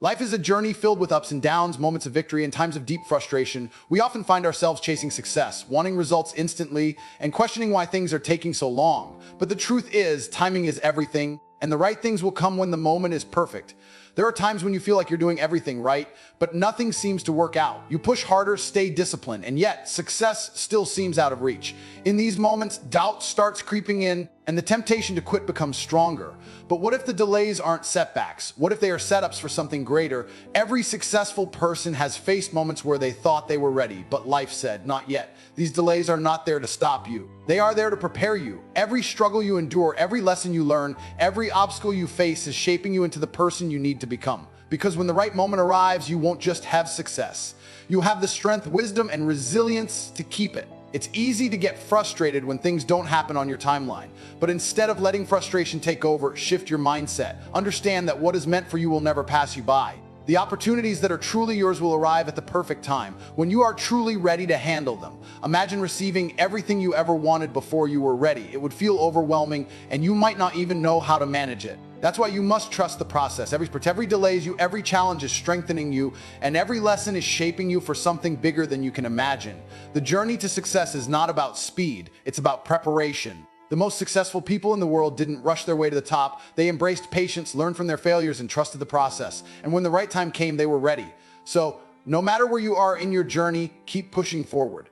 Life is a journey filled with ups and downs, moments of victory, and times of deep frustration. We often find ourselves chasing success, wanting results instantly, and questioning why things are taking so long. But the truth is, timing is everything, and the right things will come when the moment is perfect. There are times when you feel like you're doing everything right, but nothing seems to work out. You push harder, stay disciplined, and yet success still seems out of reach. In these moments, doubt starts creeping in, and the temptation to quit becomes stronger. But what if the delays aren't setbacks? What if they are setups for something greater? Every successful person has faced moments where they thought they were ready, but life said, not yet. These delays are not there to stop you. They are there to prepare you. Every struggle you endure, every lesson you learn, every obstacle you face is shaping you into the person you need to become. Because when the right moment arrives, you won't just have success. You have the strength, wisdom, and resilience to keep it. It's easy to get frustrated when things don't happen on your timeline, but instead of letting frustration take over, shift your mindset. Understand that what is meant for you will never pass you by. The opportunities that are truly yours will arrive at the perfect time, when you are truly ready to handle them. Imagine receiving everything you ever wanted before you were ready. It would feel overwhelming, and you might not even know how to manage it. That's why you must trust the process. Every delay is you, every challenge is strengthening you, and every lesson is shaping you for something bigger than you can imagine. The journey to success is not about speed, it's about preparation. The most successful people in the world didn't rush their way to the top. They embraced patience, learned from their failures, and trusted the process. And when the right time came, they were ready. So, no matter where you are in your journey, keep pushing forward.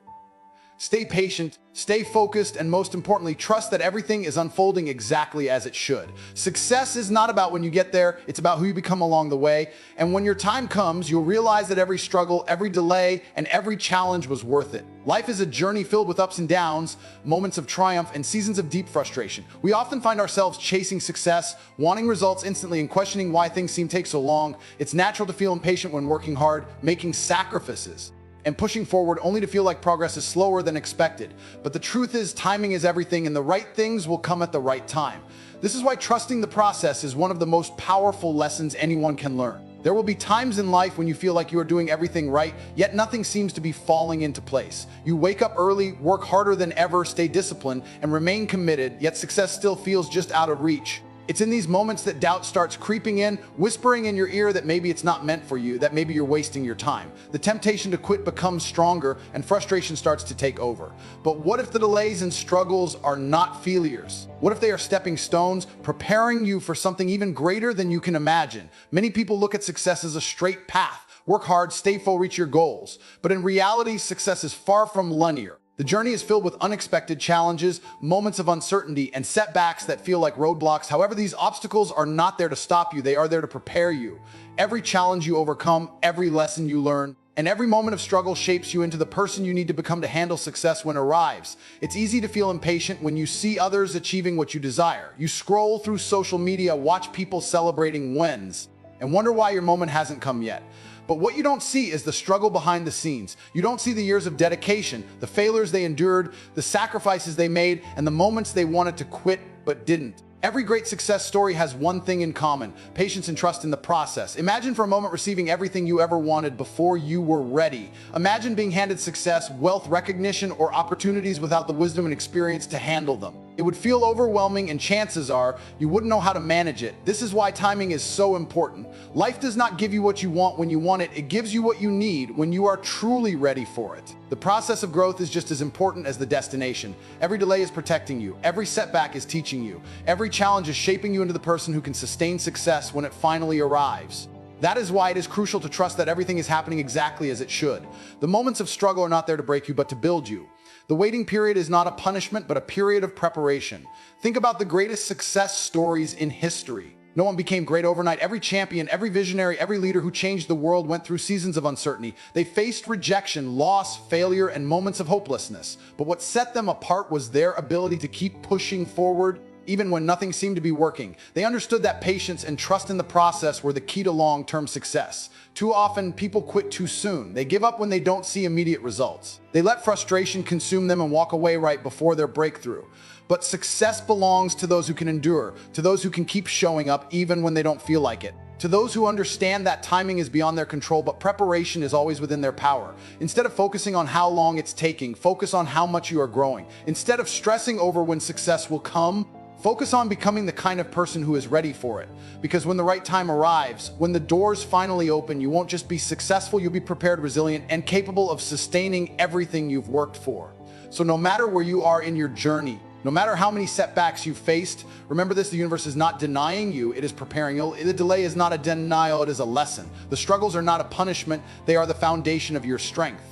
Stay patient, stay focused, and most importantly, trust that everything is unfolding exactly as it should. Success is not about when you get there, it's about who you become along the way. And when your time comes, you'll realize that every struggle, every delay, and every challenge was worth it. Life is a journey filled with ups and downs, moments of triumph, and seasons of deep frustration. We often find ourselves chasing success, wanting results instantly, and questioning why things seem to take so long. It's natural to feel impatient when working hard, making sacrifices, and pushing forward only to feel like progress is slower than expected. But the truth is, timing is everything, and the right things will come at the right time. This is why trusting the process is one of the most powerful lessons anyone can learn. There will be times in life when you feel like you are doing everything right, yet nothing seems to be falling into place. You wake up early, work harder than ever, stay disciplined, and remain committed, yet success still feels just out of reach. It's in these moments that doubt starts creeping in, whispering in your ear that maybe it's not meant for you, that maybe you're wasting your time. The temptation to quit becomes stronger, and frustration starts to take over. But what if the delays and struggles are not failures? What if they are stepping stones, preparing you for something even greater than you can imagine? Many people look at success as a straight path. Work hard, stay full, reach your goals. But in reality, success is far from linear. The journey is filled with unexpected challenges, moments of uncertainty, and setbacks that feel like roadblocks. However, these obstacles are not there to stop you, they are there to prepare you. Every challenge you overcome, every lesson you learn, and every moment of struggle shapes you into the person you need to become to handle success when it arrives. It's easy to feel impatient when you see others achieving what you desire. You scroll through social media, watch people celebrating wins, and wonder why your moment hasn't come yet. But what you don't see is the struggle behind the scenes. You don't see the years of dedication, the failures they endured, the sacrifices they made, and the moments they wanted to quit but didn't. Every great success story has one thing in common: patience and trust in the process. Imagine for a moment receiving everything you ever wanted before you were ready. Imagine being handed success, wealth, recognition, or opportunities without the wisdom and experience to handle them. It would feel overwhelming, and chances are you wouldn't know how to manage it. This is why timing is so important. Life does not give you what you want when you want it. It gives you what you need when you are truly ready for it. The process of growth is just as important as the destination. Every delay is protecting you. Every setback is teaching you. Every challenge is shaping you into the person who can sustain success when it finally arrives. That is why it is crucial to trust that everything is happening exactly as it should. The moments of struggle are not there to break you, but to build you. The waiting period is not a punishment, but a period of preparation. Think about the greatest success stories in history. No one became great overnight. Every champion, every visionary, every leader who changed the world went through seasons of uncertainty. They faced rejection, loss, failure, and moments of hopelessness. But what set them apart was their ability to keep pushing forward, even when nothing seemed to be working. They understood that patience and trust in the process were the key to long-term success. Too often, people quit too soon. They give up when they don't see immediate results. They let frustration consume them and walk away right before their breakthrough. But success belongs to those who can endure, to those who can keep showing up even when they don't feel like it, to those who understand that timing is beyond their control, but preparation is always within their power. Instead of focusing on how long it's taking, focus on how much you are growing. Instead of stressing over when success will come, Focus on becoming the kind of person who is ready for it. Because when the right time arrives, when the doors finally open, you won't just be successful, you'll be prepared, resilient, and capable of sustaining everything you've worked for. So no matter where you are in your journey, no matter how many setbacks you've faced, remember this: the universe is not denying you, it is preparing you. The delay is not a denial, it is a lesson. The struggles are not a punishment, they are the foundation of your strength.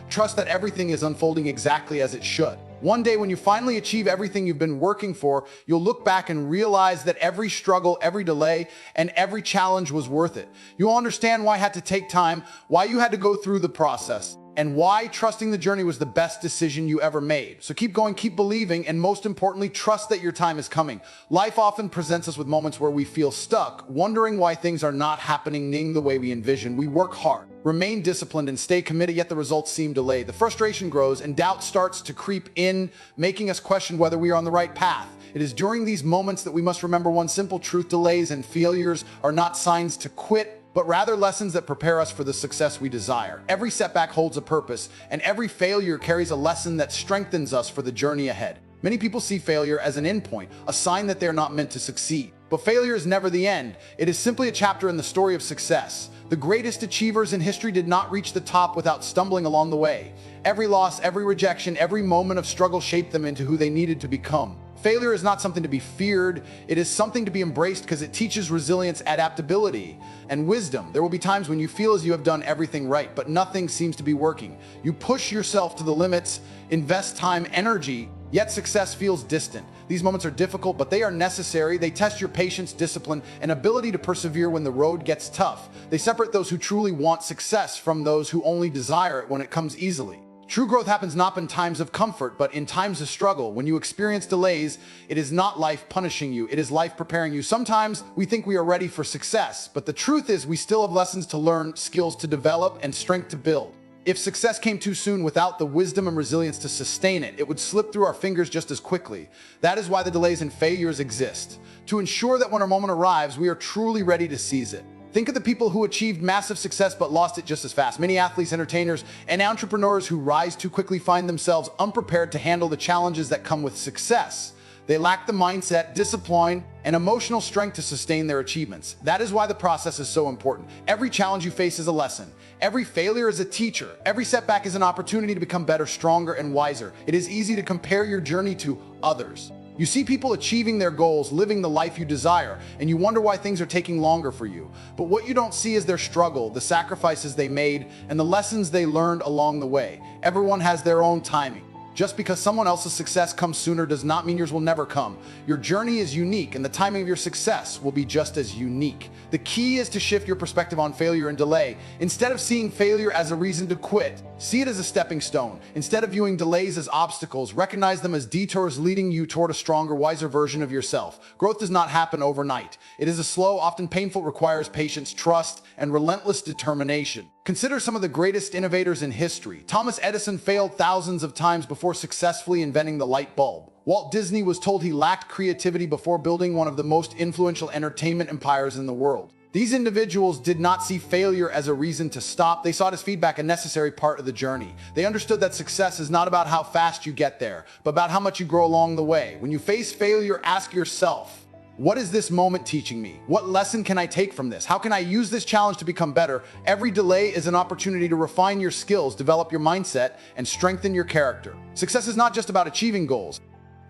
Trust that everything is unfolding exactly as it should. One day, when you finally achieve everything you've been working for, you'll look back and realize that every struggle, every delay, and every challenge was worth it. You'll understand why it had to take time, why you had to go through the process, and why trusting the journey was the best decision you ever made. So keep going, keep believing, and most importantly, trust that your time is coming. Life often presents us with moments where we feel stuck, wondering why things are not happening the way we envision. We work hard, remain disciplined, and stay committed, yet the results seem delayed. The frustration grows and doubt starts to creep in, making us question whether we are on the right path. It is during these moments that we must remember one simple truth: delays and failures are not signs to quit, but rather lessons that prepare us for the success we desire. Every setback holds a purpose, and every failure carries a lesson that strengthens us for the journey ahead. Many people see failure as an endpoint, a sign that they're not meant to succeed. But failure is never the end. It is simply a chapter in the story of success. The greatest achievers in history did not reach the top without stumbling along the way. Every loss, every rejection, every moment of struggle shaped them into who they needed to become. Failure is not something to be feared, it is something to be embraced because it teaches resilience, adaptability, and wisdom. There will be times when you feel as you have done everything right, but nothing seems to be working. You push yourself to the limits, invest time, energy, yet success feels distant. These moments are difficult, but they are necessary. They test your patience, discipline, and ability to persevere when the road gets tough. They separate those who truly want success from those who only desire it when it comes easily. True growth happens not in times of comfort, but in times of struggle. When you experience delays, it is not life punishing you, it is life preparing you. Sometimes we think we are ready for success, but the truth is we still have lessons to learn, skills to develop, and strength to build. If success came too soon without the wisdom and resilience to sustain it, it would slip through our fingers just as quickly. That is why the delays and failures exist, to ensure that when our moment arrives, we are truly ready to seize it. Think of the people who achieved massive success but lost it just as fast. Many athletes, entertainers, and entrepreneurs who rise too quickly find themselves unprepared to handle the challenges that come with success. They lack the mindset, discipline, and emotional strength to sustain their achievements. That is why the process is so important. Every challenge you face is a lesson. Every failure is a teacher. Every setback is an opportunity to become better, stronger, and wiser. It is easy to compare your journey to others. You see people achieving their goals, living the life you desire, and you wonder why things are taking longer for you. But what you don't see is their struggle, the sacrifices they made, and the lessons they learned along the way. Everyone has their own timing. Just because someone else's success comes sooner does not mean yours will never come. Your journey is unique, and the timing of your success will be just as unique. The key is to shift your perspective on failure and delay. Instead of seeing failure as a reason to quit, see it as a stepping stone. Instead of viewing delays as obstacles, recognize them as detours leading you toward a stronger, wiser version of yourself. Growth does not happen overnight. It is a slow, often painful, requires patience, trust, and relentless determination. Consider some of the greatest innovators in history. Thomas Edison failed thousands of times before successfully inventing the light bulb. Walt Disney was told he lacked creativity before building one of the most influential entertainment empires in the world. These individuals did not see failure as a reason to stop. They saw it as feedback, a necessary part of the journey. They understood that success is not about how fast you get there, but about how much you grow along the way. When you face failure, ask yourself, what is this moment teaching me? What lesson can I take from this? How can I use this challenge to become better? Every delay is an opportunity to refine your skills, develop your mindset, and strengthen your character. Success is not just about achieving goals.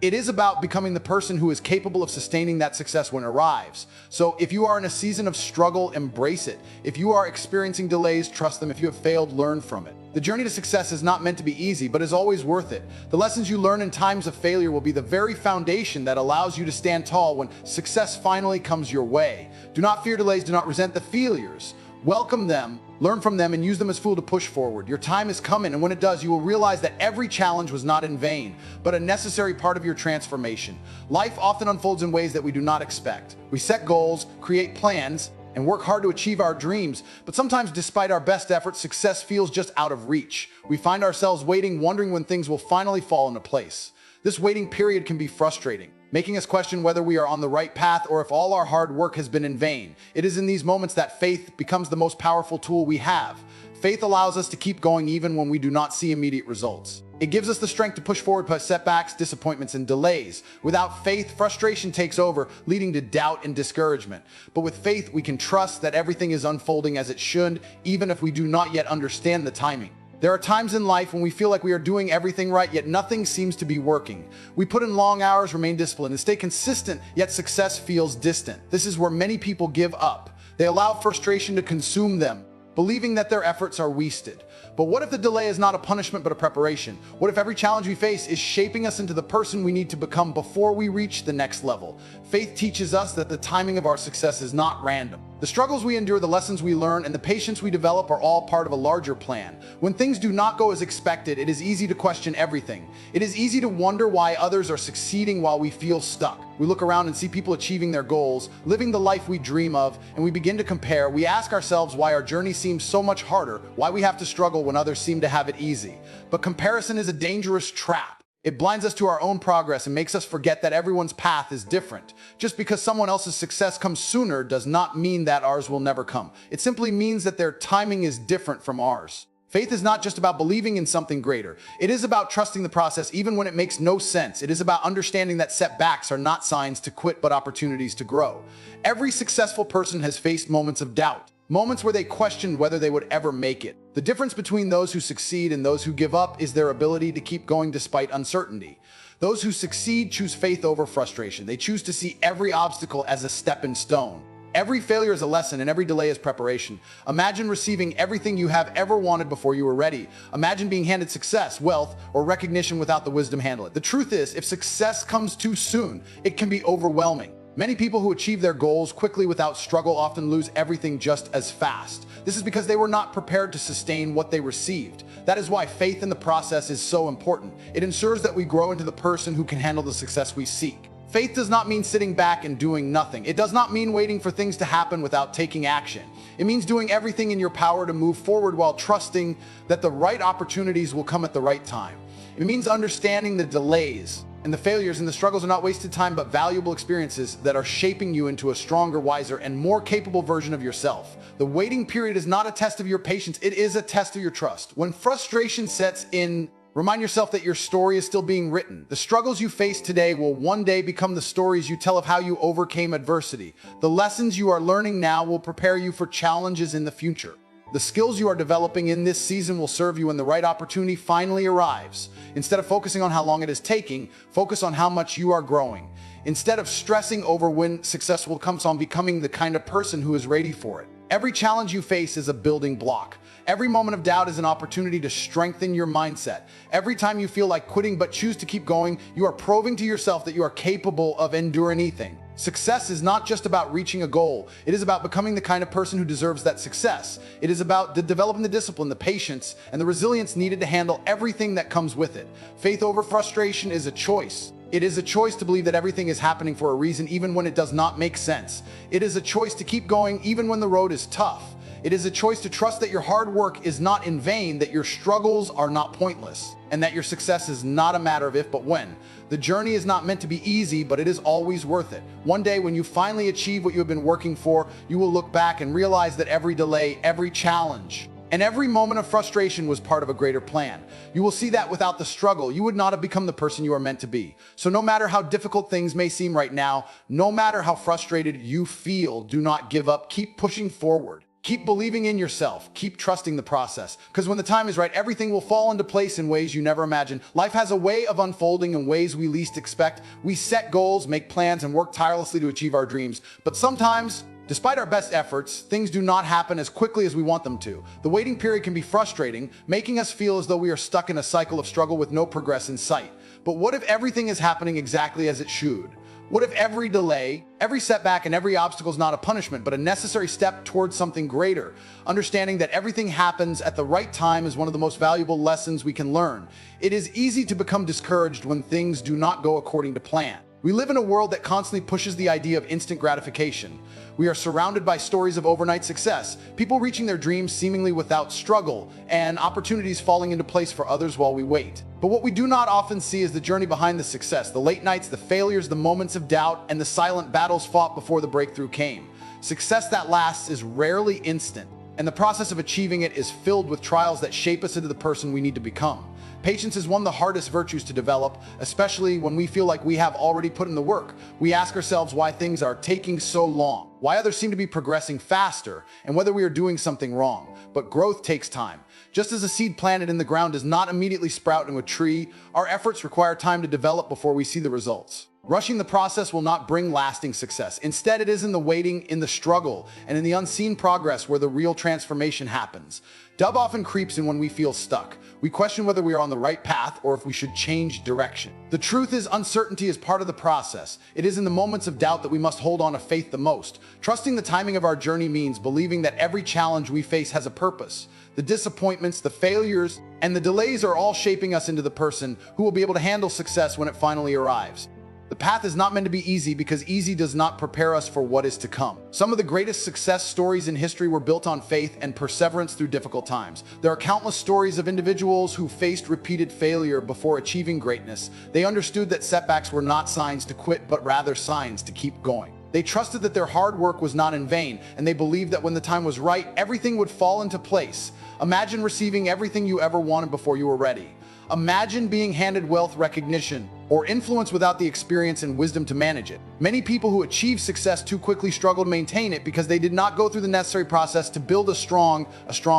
It is about becoming the person who is capable of sustaining that success when it arrives. So if you are in a season of struggle, embrace it. If you are experiencing delays, trust them. If you have failed, learn from it. The journey to success is not meant to be easy, but is always worth it. The lessons you learn in times of failure will be the very foundation that allows you to stand tall when success finally comes your way. Do not fear delays, do not resent the failures. Welcome them, learn from them, and use them as fuel to push forward. Your time is coming, and when it does, you will realize that every challenge was not in vain, but a necessary part of your transformation. Life often unfolds in ways that we do not expect. We set goals, create plans, and work hard to achieve our dreams, but sometimes despite our best efforts, success feels just out of reach. We find ourselves waiting, wondering when things will finally fall into place. This waiting period can be frustrating, making us question whether we are on the right path or if all our hard work has been in vain. It is in these moments that faith becomes the most powerful tool we have. Faith allows us to keep going even when we do not see immediate results. It gives us the strength to push forward past setbacks, disappointments, and delays. Without faith, frustration takes over, leading to doubt and discouragement. But with faith, we can trust that everything is unfolding as it should, even if we do not yet understand the timing. There are times in life when we feel like we are doing everything right, yet nothing seems to be working. We put in long hours, remain disciplined, and stay consistent, yet success feels distant. This is where many people give up. They allow frustration to consume them, believing that their efforts are wasted. But what if the delay is not a punishment but a preparation? What if every challenge we face is shaping us into the person we need to become before we reach the next level? Faith teaches us that the timing of our success is not random. The struggles we endure, the lessons we learn, and the patience we develop are all part of a larger plan. When things do not go as expected, it is easy to question everything. It is easy to wonder why others are succeeding while we feel stuck. We look around and see people achieving their goals, living the life we dream of, and we begin to compare. We ask ourselves why our journey seems so much harder, why we have to struggle when others seem to have it easy. But comparison is a dangerous trap. It blinds us to our own progress and makes us forget that everyone's path is different. Just because someone else's success comes sooner does not mean that ours will never come. It simply means that their timing is different from ours. Faith is not just about believing in something greater. It is about trusting the process even when it makes no sense. It is about understanding that setbacks are not signs to quit but opportunities to grow. Every successful person has faced moments of doubt. Moments where they questioned whether they would ever make it. The difference between those who succeed and those who give up is their ability to keep going despite uncertainty. Those who succeed choose faith over frustration. They choose to see every obstacle as a stepping stone. Every failure is a lesson and every delay is preparation. Imagine receiving everything you have ever wanted before you were ready. Imagine being handed success, wealth, or recognition without the wisdom to handle it. The truth is, if success comes too soon, it can be overwhelming. Many people who achieve their goals quickly without struggle often lose everything just as fast. This is because they were not prepared to sustain what they received. That is why faith in the process is so important. It ensures that we grow into the person who can handle the success we seek. Faith does not mean sitting back and doing nothing. It does not mean waiting for things to happen without taking action. It means doing everything in your power to move forward while trusting that the right opportunities will come at the right time. It means understanding the delays and the failures and the struggles are not wasted time, but valuable experiences that are shaping you into a stronger, wiser, and more capable version of yourself. The waiting period is not a test of your patience, it is a test of your trust. When frustration sets in, remind yourself that your story is still being written. The struggles you face today will one day become the stories you tell of how you overcame adversity. The lessons you are learning now will prepare you for challenges in the future. The skills you are developing in this season will serve you when the right opportunity finally arrives. Instead of focusing on how long it is taking, focus on how much you are growing. Instead of stressing over when success will come on becoming the kind of person who is ready for it. Every challenge you face is a building block. Every moment of doubt is an opportunity to strengthen your mindset. Every time you feel like quitting but choose to keep going, you are proving to yourself that you are capable of enduring anything. Success is not just about reaching a goal. It is about becoming the kind of person who deserves that success. It is about developing the discipline, the patience, and the resilience needed to handle everything that comes with it. Faith over frustration is a choice. It is a choice to believe that everything is happening for a reason even when it does not make sense. It is a choice to keep going even when the road is tough. It is a choice to trust that your hard work is not in vain, that your struggles are not pointless, and that your success is not a matter of if but when. The journey is not meant to be easy, but it is always worth it. One day when you finally achieve what you have been working for, you will look back and realize that every delay, every challenge, and every moment of frustration was part of a greater plan. You will see that without the struggle, you would not have become the person you are meant to be. So no matter how difficult things may seem right now, no matter how frustrated you feel, do not give up. Keep pushing forward. Keep believing in yourself. Keep trusting the process. Because when the time is right, everything will fall into place in ways you never imagined. Life has a way of unfolding in ways we least expect. We set goals, make plans, and work tirelessly to achieve our dreams. But sometimes, despite our best efforts, things do not happen as quickly as we want them to. The waiting period can be frustrating, making us feel as though we are stuck in a cycle of struggle with no progress in sight. But what if everything is happening exactly as it should? What if every delay, every setback, and every obstacle is not a punishment, but a necessary step towards something greater? Understanding that everything happens at the right time is one of the most valuable lessons we can learn. It is easy to become discouraged when things do not go according to plan. We live in a world that constantly pushes the idea of instant gratification. We are surrounded by stories of overnight success, people reaching their dreams seemingly without struggle, and opportunities falling into place for others while we wait. But what we do not often see is the journey behind the success, the late nights, the failures, the moments of doubt, and the silent battles fought before the breakthrough came. Success that lasts is rarely instant. And the process of achieving it is filled with trials that shape us into the person we need to become. Patience is one of the hardest virtues to develop, especially when we feel like we have already put in the work. We ask ourselves why things are taking so long, why others seem to be progressing faster, and whether we are doing something wrong. But growth takes time. Just as a seed planted in the ground does not immediately sprout into a tree, our efforts require time to develop before we see the results. Rushing the process will not bring lasting success. Instead, it is in the waiting, in the struggle, and in the unseen progress where the real transformation happens. Doubt often creeps in when we feel stuck. We question whether we are on the right path or if we should change direction. The truth is, uncertainty is part of the process. It is in the moments of doubt that we must hold on to faith the most. Trusting the timing of our journey means believing that every challenge we face has a purpose. The disappointments, the failures, and the delays are all shaping us into the person who will be able to handle success when it finally arrives. The path is not meant to be easy because easy does not prepare us for what is to come. Some of the greatest success stories in history were built on faith and perseverance through difficult times. There are countless stories of individuals who faced repeated failure before achieving greatness. They understood that setbacks were not signs to quit, but rather signs to keep going. They trusted that their hard work was not in vain, and they believed that when the time was right, everything would fall into place. Imagine receiving everything you ever wanted before you were ready. Imagine being handed wealth, recognition, or influence without the experience and wisdom to manage it. Many people who achieve success too quickly struggle to maintain it because they did not go through the necessary process to build a strong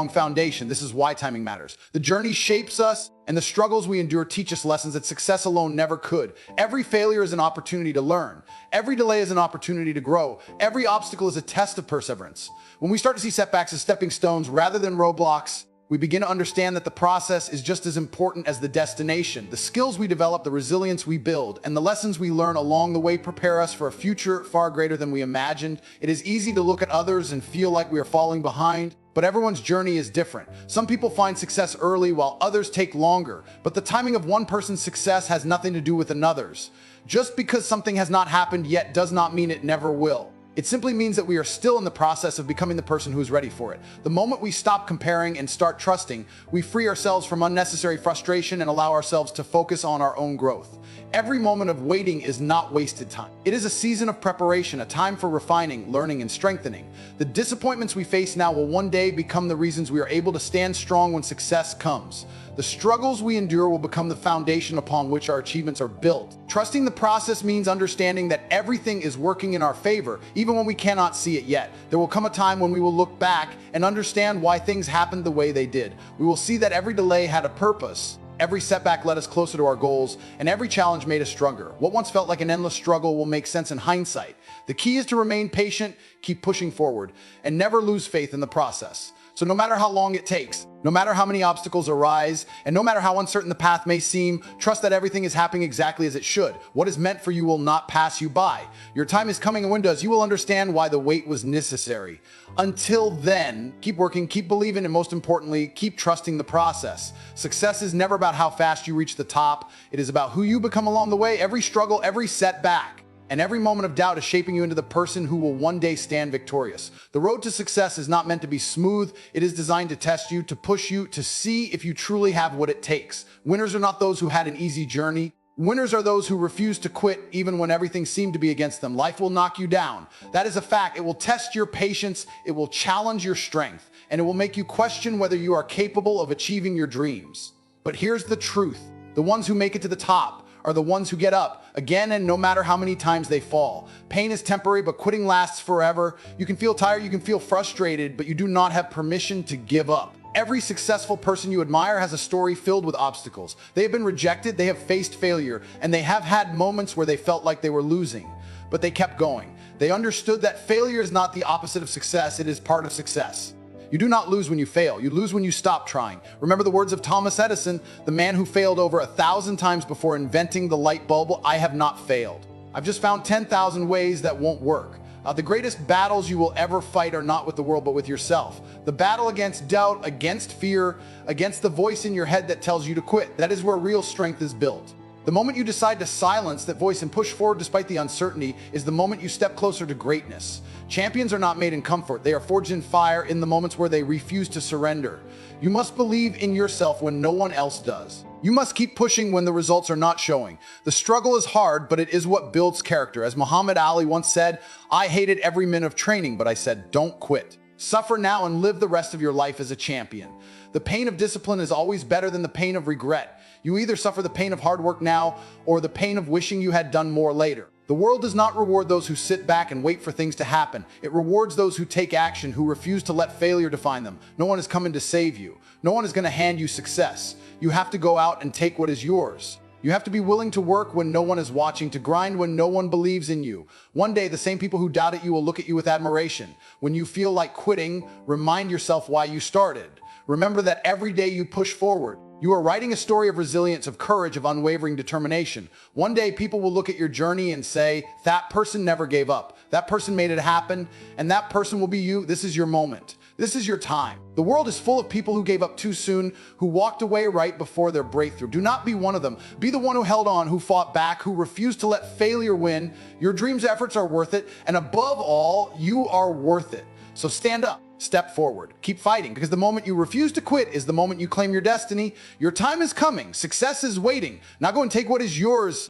foundation. This is why timing matters. The journey shapes us, and the struggles we endure teach us lessons that success alone never could. Every failure is an opportunity to learn. Every delay is an opportunity to grow. Every obstacle is a test of perseverance. When we start to see setbacks as stepping stones rather than roadblocks, we begin to understand that the process is just as important as the destination. The skills we develop, the resilience we build, and the lessons we learn along the way prepare us for a future far greater than we imagined. It is easy to look at others and feel like we are falling behind, but everyone's journey is different. Some people find success early while others take longer, but the timing of one person's success has nothing to do with another's. Just because something has not happened yet does not mean it never will. It simply means that we are still in the process of becoming the person who is ready for it. The moment we stop comparing and start trusting, we free ourselves from unnecessary frustration and allow ourselves to focus on our own growth. Every moment of waiting is not wasted time. It is a season of preparation, a time for refining, learning, and strengthening. The disappointments we face now will one day become the reasons we are able to stand strong when success comes. The struggles we endure will become the foundation upon which our achievements are built. Trusting the process means understanding that everything is working in our favor, even when we cannot see it yet. There will come a time when we will look back and understand why things happened the way they did. We will see that every delay had a purpose. Every setback led us closer to our goals, and every challenge made us stronger. What once felt like an endless struggle will make sense in hindsight. The key is to remain patient, keep pushing forward, and never lose faith in the process. So no matter how long it takes, no matter how many obstacles arise, and no matter how uncertain the path may seem, trust that everything is happening exactly as it should. What is meant for you will not pass you by. Your time is coming, and when it does, you will understand why the wait was necessary. Until then, keep working, keep believing, and most importantly, keep trusting the process. Success is never about how fast you reach the top. It is about who you become along the way. Every struggle, every setback, and every moment of doubt is shaping you into the person who will one day stand victorious. The road to success is not meant to be smooth. It is designed to test you, to push you, to see if you truly have what it takes. Winners are not those who had an easy journey. Winners are those who refuse to quit even when everything seemed to be against them. Life will knock you down. That is a fact. It will test your patience. It will challenge your strength, and it will make you question whether you are capable of achieving your dreams. But here's the truth. The ones who make it to the top are the ones who get up again, and no matter how many times they fall. Pain is temporary, but quitting lasts forever. You can feel tired, you can feel frustrated, but you do not have permission to give up. Every successful person you admire has a story filled with obstacles. They have been rejected, they have faced failure, and they have had moments where they felt like they were losing. But they kept going. They understood that failure is not the opposite of success, it is part of success. You do not lose when you fail. You lose when you stop trying. Remember the words of Thomas Edison, the man who failed over 1,000 times before inventing the light bulb. I have not failed. I've just found 10,000 ways that won't work. The greatest battles you will ever fight are not with the world, but with yourself. The battle against doubt, against fear, against the voice in your head that tells you to quit. That is where real strength is built. The moment you decide to silence that voice and push forward despite the uncertainty is the moment you step closer to greatness. Champions are not made in comfort. They are forged in fire in the moments where they refuse to surrender. You must believe in yourself when no one else does. You must keep pushing when the results are not showing. The struggle is hard, but it is what builds character. As Muhammad Ali once said, I hated every minute of training, but I said, don't quit. Suffer now and live the rest of your life as a champion. The pain of discipline is always better than the pain of regret. You either suffer the pain of hard work now or the pain of wishing you had done more later. The world does not reward those who sit back and wait for things to happen. It rewards those who take action, who refuse to let failure define them. No one is coming to save you. No one is going to hand you success. You have to go out and take what is yours. You have to be willing to work when no one is watching, to grind when no one believes in you. One day, the same people who doubted you will look at you with admiration. When you feel like quitting, remind yourself why you started. Remember that every day you push forward. You are writing a story of resilience, of courage, of unwavering determination. One day, people will look at your journey and say, that person never gave up. That person made it happen, and that person will be you. This is your moment. This is your time. The world is full of people who gave up too soon, who walked away right before their breakthrough. Do not be one of them. Be the one who held on, who fought back, who refused to let failure win. Your dreams' efforts are worth it, and above all, you are worth it. So stand up. Step forward. Keep fighting, because the moment you refuse to quit is the moment you claim your destiny. Your time is coming. Success is waiting. Now go and take what is yours.